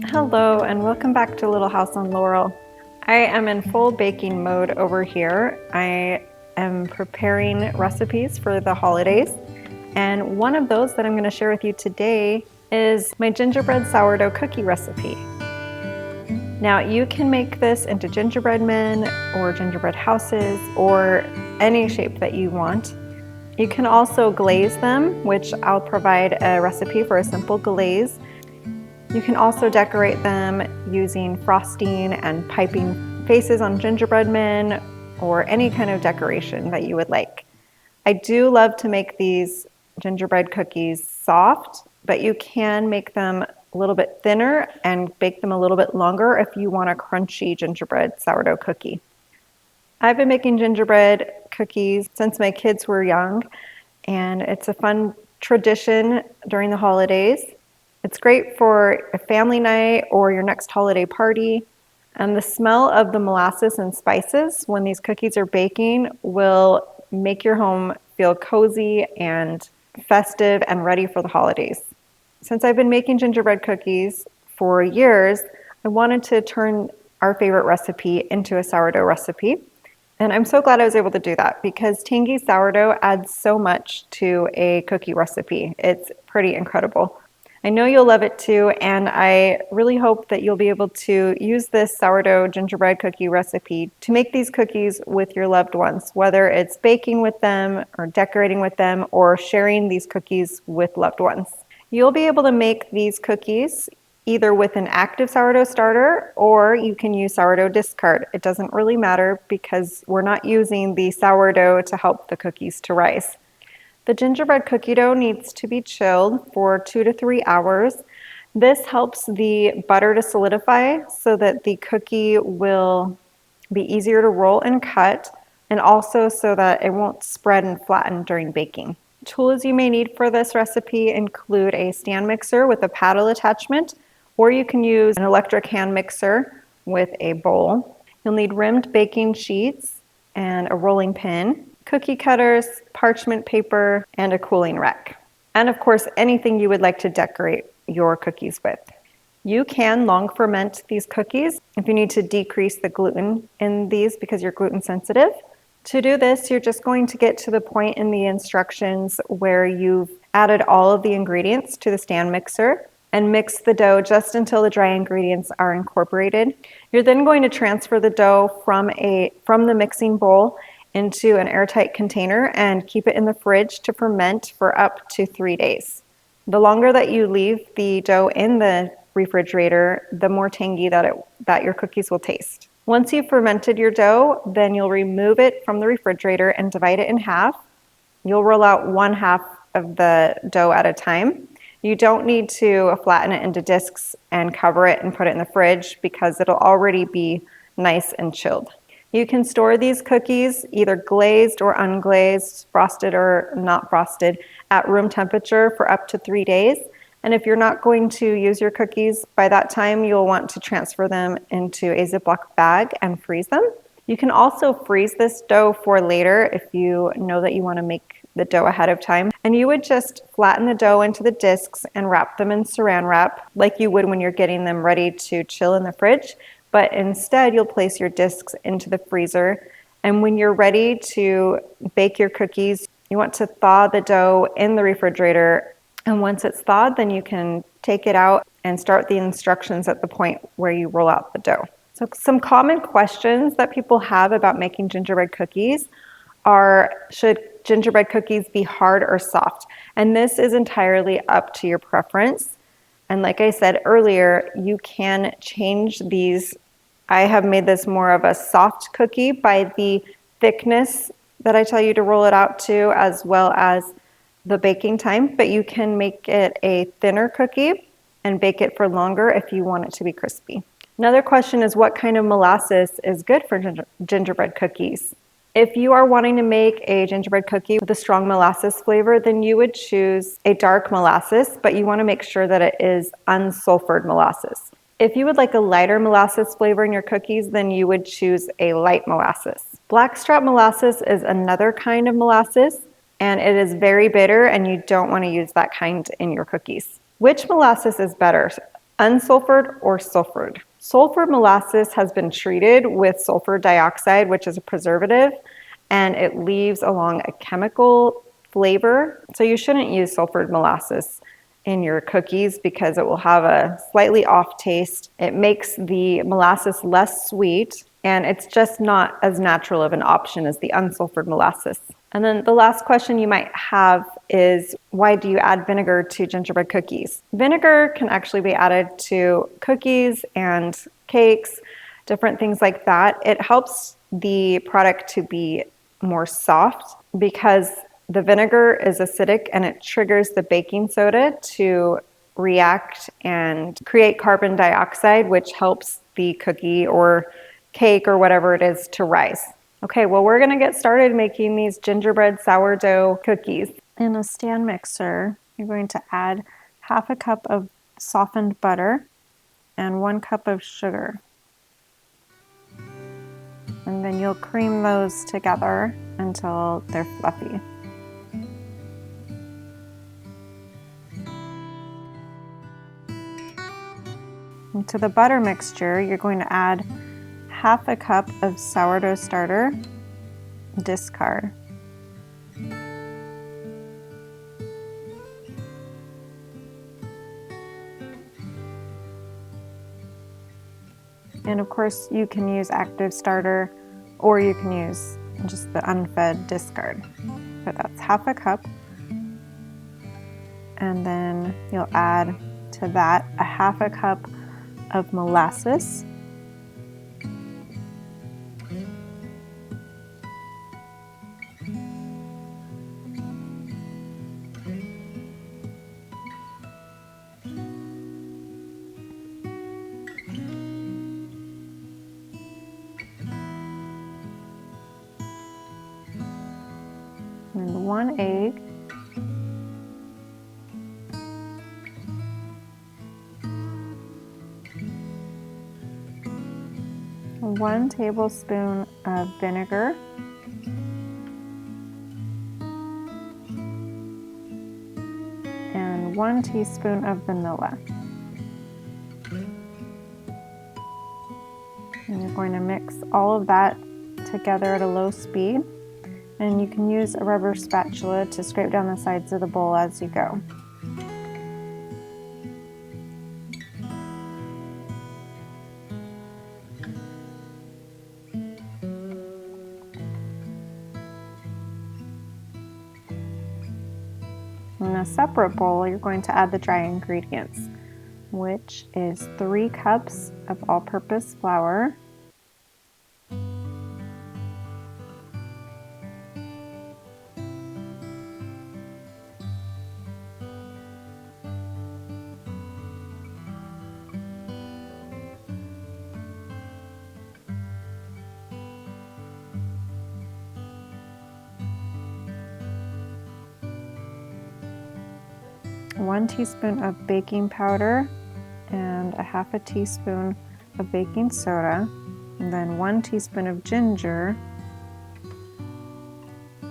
Hello and welcome back to Little House on Laurel. I am in full baking mode over here. I am preparing recipes for the holidays, and one of those that I'm going to share with you today is my gingerbread sourdough cookie recipe. Now you can make this into gingerbread men or gingerbread houses or any shape that you want. You can also glaze them, which I'll provide a recipe for a simple glaze. You can also decorate them using frosting and piping faces on gingerbread men or any kind of decoration that you would like. I do love to make these gingerbread cookies soft, but you can make them a little bit thinner and bake them a little bit longer if you want a crunchy gingerbread sourdough cookie. I've been making gingerbread cookies since my kids were young, and it's a fun tradition during the holidays. It's great for a family night or your next holiday party. And the smell of the molasses and spices when these cookies are baking will make your home feel cozy and festive and ready for the holidays. Since I've been making gingerbread cookies for years, I wanted to turn our favorite recipe into a sourdough recipe. And I'm so glad I was able to do that because tangy sourdough adds so much to a cookie recipe. It's pretty incredible. I know you'll love it too, and I really hope that you'll be able to use this sourdough gingerbread cookie recipe to make these cookies with your loved ones, whether it's baking with them or decorating with them or sharing these cookies with loved ones. You'll be able to make these cookies either with an active sourdough starter or you can use sourdough discard. It doesn't really matter because we're not using the sourdough to help the cookies to rise. The gingerbread cookie dough needs to be chilled for 2 to 3 hours. This helps the butter to solidify so that the cookie will be easier to roll and cut, and also so that it won't spread and flatten during baking. Tools you may need for this recipe include a stand mixer with a paddle attachment, or you can use an electric hand mixer with a bowl. You'll need rimmed baking sheets and a rolling pin, cookie cutters, parchment paper, and a cooling rack. And of course, anything you would like to decorate your cookies with. You can long ferment these cookies if you need to decrease the gluten in these because you're gluten sensitive. To do this, you're just going to get to the point in the instructions where you've added all of the ingredients to the stand mixer and mix the dough just until the dry ingredients are incorporated. You're then going to transfer the dough from the mixing bowl into an airtight container and keep it in the fridge to ferment for up to 3 days. The longer that you leave the dough in the refrigerator, the more tangy that your cookies will taste. Once you've fermented your dough, then you'll remove it from the refrigerator and divide it in half. You'll roll out 1/2 of the dough at a time. You don't need to flatten it into discs and cover it and put it in the fridge because it'll already be nice and chilled. You can store these cookies either glazed or unglazed, frosted or not frosted, at room temperature for up to 3 days. And if you're not going to use your cookies by that time, you'll want to transfer them into a Ziploc bag and freeze them. You can also freeze this dough for later if you know that you want to make the dough ahead of time. And you would just flatten the dough into the discs and wrap them in saran wrap like you would when you're getting them ready to chill in the fridge. But instead, you'll place your discs into the freezer. And when you're ready to bake your cookies, you want to thaw the dough in the refrigerator. And once it's thawed, then you can take it out and start the instructions at the point where you roll out the dough. So some common questions that people have about making gingerbread cookies are, should gingerbread cookies be hard or soft? And this is entirely up to your preference. And like I said earlier, you can change these. I have made this more of a soft cookie by the thickness that I tell you to roll it out to, as well as the baking time, but you can make it a thinner cookie and bake it for longer if you want it to be crispy. Another question is what kind of molasses is good for gingerbread cookies? If you are wanting to make a gingerbread cookie with a strong molasses flavor, then you would choose a dark molasses, but you want to make sure that it is unsulfured molasses. If you would like a lighter molasses flavor in your cookies, then you would choose a light molasses. Blackstrap molasses is another kind of molasses, and it is very bitter, and you don't want to use that kind in your cookies. Which molasses is better? unsulfured or sulfured. Sulfur molasses has been treated with sulfur dioxide, which is a preservative, and it leaves along a chemical flavor. So you shouldn't use sulfured molasses in your cookies because it will have a slightly off taste. It makes the molasses less sweet, and it's just not as natural of an option as the unsulfured molasses. And then the last question you might have is, why do you add vinegar to gingerbread cookies? Vinegar can actually be added to cookies and cakes, different things like that. It helps the product to be more soft because the vinegar is acidic and it triggers the baking soda to react and create carbon dioxide, which helps the cookie or cake or whatever it is to rise. Okay, well, we're gonna get started making these gingerbread sourdough cookies. In a stand mixer, you're going to add 1/2 cup of softened butter and 1 cup of sugar. And then you'll cream those together until they're fluffy. And to the butter mixture, you're going to add 1/2 cup of sourdough starter, discard. And of course, you can use active starter or you can use just the unfed discard. But that's 1/2 cup. And then you'll add to that 1/2 cup of molasses. And 1 egg. And 1 tablespoon of vinegar. And 1 teaspoon of vanilla. And you're going to mix all of that together at a low speed. And you can use a rubber spatula to scrape down the sides of the bowl as you go. In a separate bowl, you're going to add the dry ingredients, which is 3 cups of all-purpose flour, 1 teaspoon of baking powder and 1/2 teaspoon of baking soda, and then 1 teaspoon of ginger,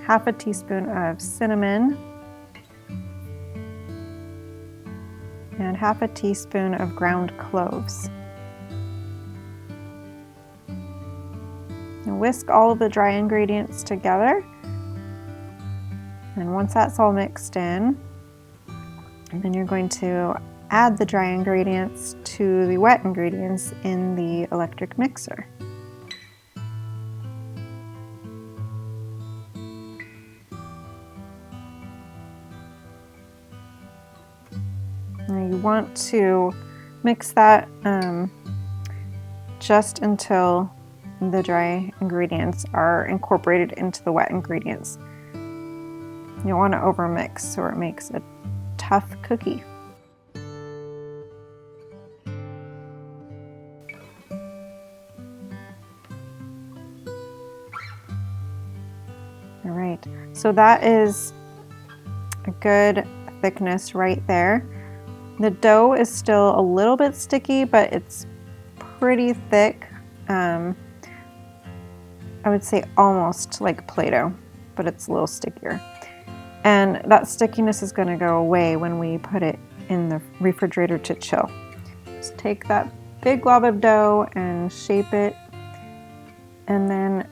1/2 teaspoon of cinnamon, and 1/2 teaspoon of ground cloves. And whisk all of the dry ingredients together, and once that's all mixed in, and then you're going to add the dry ingredients to the wet ingredients in the electric mixer. Now you want to mix that just until the dry ingredients are incorporated into the wet ingredients. You don't want to overmix or it makes a tough cookie. All right, so that is a good thickness right there. The dough is still a little bit sticky, but it's pretty thick. I would say almost like Play-Doh, but it's a little stickier. And that stickiness is going to go away when we put it in the refrigerator to chill. Just take that big glob of dough and shape it, and then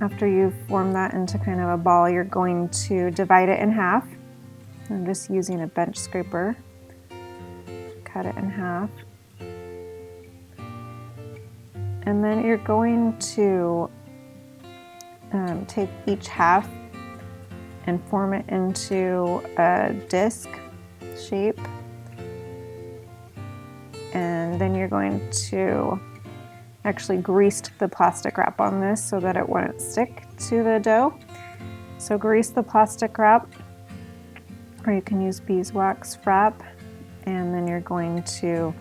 after you've formed that into kind of a ball, you're going to divide it in half. I'm just using a bench scraper. Cut it in half. And then you're going to take each half and form it into a disc shape. And then you're going to actually grease the plastic wrap on this so that it wouldn't stick to the dough. So grease the plastic wrap, or you can use beeswax wrap, and then you're going to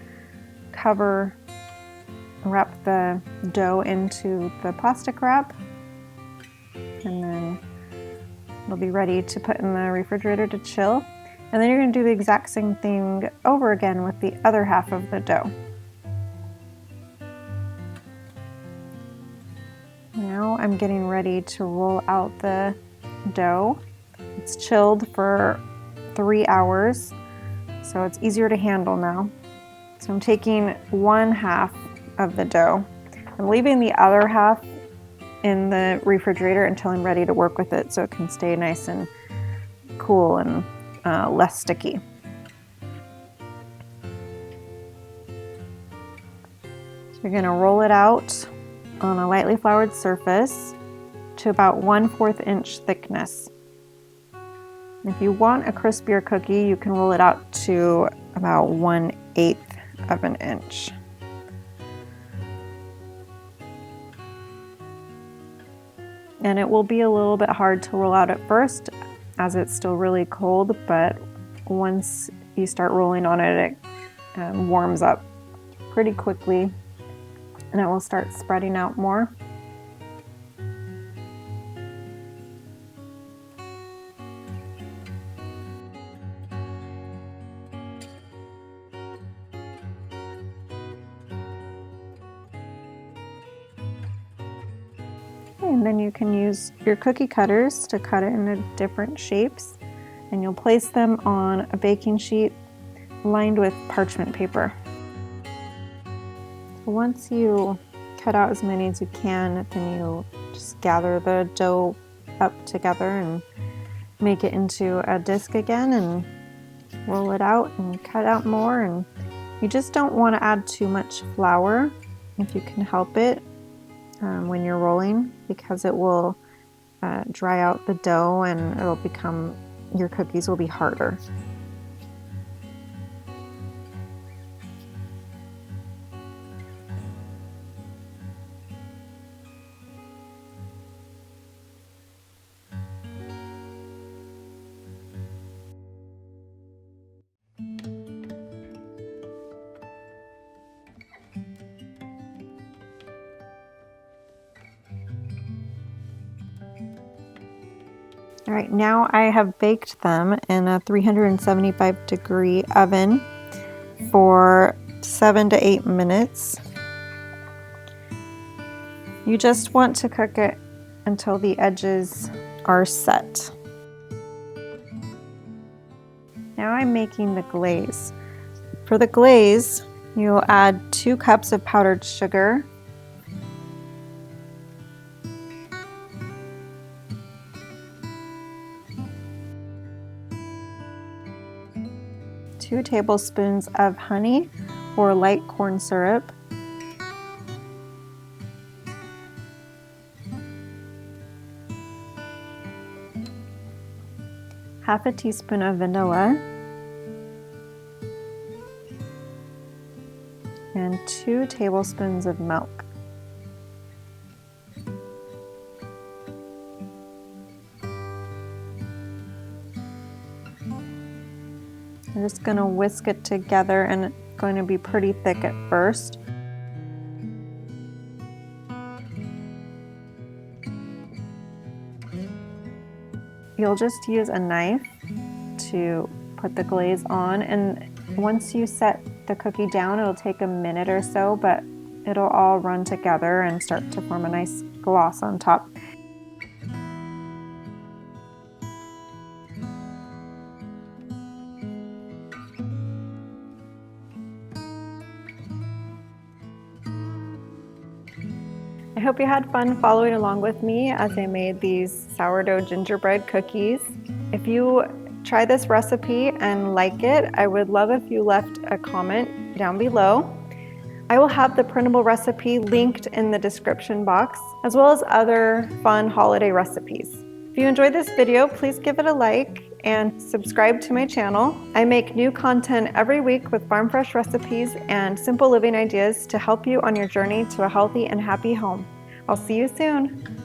wrap the dough into the plastic wrap, and then it'll be ready to put in the refrigerator to chill. And then you're going to do the exact same thing over again with the other half of the dough. Now I'm getting ready to roll out the dough. It's chilled for 3 hours, so it's easier to handle now. So I'm taking one half of the dough. I'm leaving the other half in the refrigerator until I'm ready to work with it so it can stay nice and cool and less sticky. So you're going to roll it out on a lightly floured surface to about 1/4 inch thickness. If you want a crispier cookie, you can roll it out to about 1/8 of an inch. And it will be a little bit hard to roll out at first as it's still really cold, but once you start rolling on it, it warms up pretty quickly and it will start spreading out more. And then you can use your cookie cutters to cut it into different shapes, and you'll place them on a baking sheet lined with parchment paper. Once you cut out as many as you can, then you just gather the dough up together and make it into a disc again and roll it out and cut out more. And you just don't want to add too much flour if you can help it when you're rolling, because it will dry out the dough and your cookies will be harder. All right, now I have baked them in a 375-degree oven for 7 to 8 minutes. You just want to cook it until the edges are set. Now I'm making the glaze. For the glaze, you'll add 2 cups of powdered sugar, two tablespoons of honey or light corn syrup, half a teaspoon of vanilla, and 2 tablespoons of milk. I'm just going to whisk it together, and it's going to be pretty thick at first. You'll just use a knife to put the glaze on, and once you set the cookie down, it'll take a minute or so, but it'll all run together and start to form a nice gloss on top. I hope you had fun following along with me as I made these sourdough gingerbread cookies. If you try this recipe and like it, I would love if you left a comment down below. I will have the printable recipe linked in the description box, as well as other fun holiday recipes. If you enjoyed this video, please give it a like and subscribe to my channel. I make new content every week with farm fresh recipes and simple living ideas to help you on your journey to a healthy and happy home. I'll see you soon.